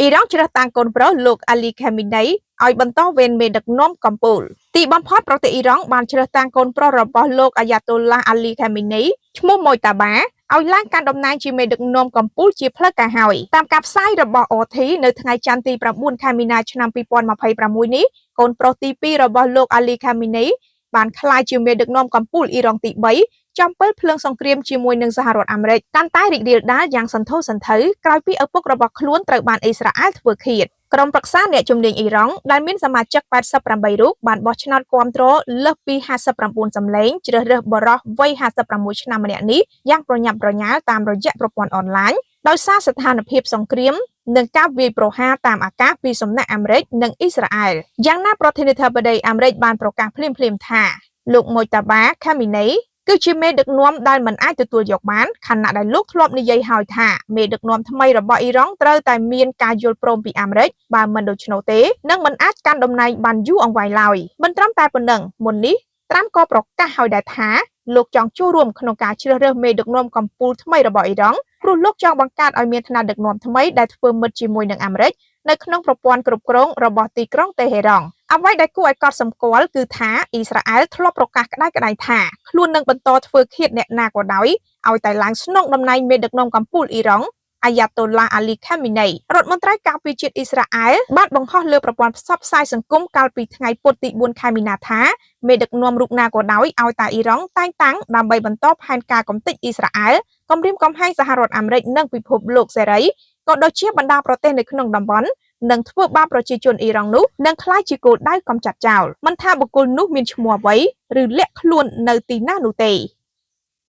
Iran chưa tăng côn pro lục Ali Khameneiឲ្យបន្តវេនមេដឹកនាំកម្ពុជាទីបំផុតប្រទេសអ៊ីរ៉ង់បានជ្រើសតាំងកូនប្រុសរបស់លោកអាយ៉ាតូឡាអាលីខាមីនីឈ្មោះម៉ុយតាបាឲ្យឡើងកាន់តំណែងជាមេដឹកនាំកម្ពុជាជាផ្លូវការហើយតាមការផ្សាយរបស់ OT នៅថ្ងៃច័ន្ទទី9 ខែមីនាឆ្នាំ2026នេះកូនប្រុសទី2របស់លោកអាលីខាមីនីបានក្លាយជាមេដឹកនាំកម្ពុជាអ៊ីរ៉ង់ទី3ចំពេលភ្លើងសង្គ្រាមជាមួយនឹងសហរដ្ឋអាមេរិកកាន់តែរីករាលដាលយ៉ាងសន្ធោសន្ធៅក្រោយពីឪពុករបស់ខ្លួនត្រូវបានអ៊ីស្រាអែលធ្វើឃាតក្រុមប្រឹក្សាអ្នកជំនាញអ៊ីរ៉ង់ដែលមានសមាជិក88រូបបានបោះឆ្នោតគាំទ្រលើសពី59សម្លេងជ្រើសរើសបរិះវ័យ56ឆ្នាំម្នាក់នេះយ៉ាងប្រញាប់ប្រញាល់តាមរយៈប្រព័ន្ធអនឡាញដោយសារស្ថានភាពសង្គ្រាមនិងការវាយប្រហារតាមអាកាសពីសំណាក់អាមេរិកនិងអ៊ីស្រាអែលយ៉ាងណាប្រធានាធិបតីអាមេរិកបានប្រកាសភ្លាមៗថាលោកម៉ុយតាបាខាមីនីគឺជាមេដឹកនាំដែលមិនអាចទទួលយកបានខណៈដែលលោកធ្លាប់និយាយហើយថាមេដឹកនាំថ្មីរបស់អ៊ីរ៉ង់ត្រូវតែមានការយល់ព្រមពីអាមេរិកបើមិនដូច្នោះទេនឹងមិនអាចកាន់តំណែងបានយូរអង្វែងឡើយមិនត្រឹមតែប៉ុណ្ណឹងមុននេះត្រាំក៏ប្រកាសហើយដែរថាលោកចង់ចូលរួមក្នុងការជ្រើសរើសមេដឹកនាំកម្ពុជាថ្មីរបស់អ៊ីរ៉ង់ព្រោះលោកចង់បង្កើតឲ្យមានថ្នាក់ដឹកនាំថ្មីដែលធ្វើមិត្តជាមួយនឹងអាមេរិកនៅក្នុងប្រព័ន្ធគ្រប់គ្រងរបស់ទីក្រុងតេហេរ៉ង់អ្វីដែលគួរឲ្យកត់សម្គាល់គឺថាអ៊ីស្រាអែលធ្លាប់ប្រកាសក្តៅៗថាខ្លួននឹងបន្តធ្វើឃាតអ្នកណាក៏ដោយឲ្យតែឡើងស្នងតំណែងមេដឹកនាំកម្ពុជាអ៊ីរ៉ង់អាយ៉ាតូឡាអាលីខាមីនីរដ្ឋមន្ត្រីការពារជាតិអ៊ីស្រាអែលបានបង្ហោះលើប្រព័ន្ធផ្សព្វផ្សាយសង្គមកាលពីថ្ងៃពុធទី4 ខែមីនាថាមេដឹកនាំរូបណាក៏ដោយឲ្យតែអ៊ីរ៉ង់តែងតាំងដើម្បីបន្តផែនការកំទេចអ៊ីស្រាអែលគំរាមកំហែងសហរដ្ឋអាមេរិកនិងពិភពលោកសេរីក៏ដូចជាបណ្ដាប្រទេសនៅក្នុងតំបន់នឹងធ្វើបាបប្រជាជនអ៊ីរ៉ង់នោះនឹងក្លាយជាគោលដៅកំចាត់ចោលមិនថាបុគ្គលនោះមានឈ្មោះអ្វីឬលាក់ខ្លួននៅទីណានោះទេ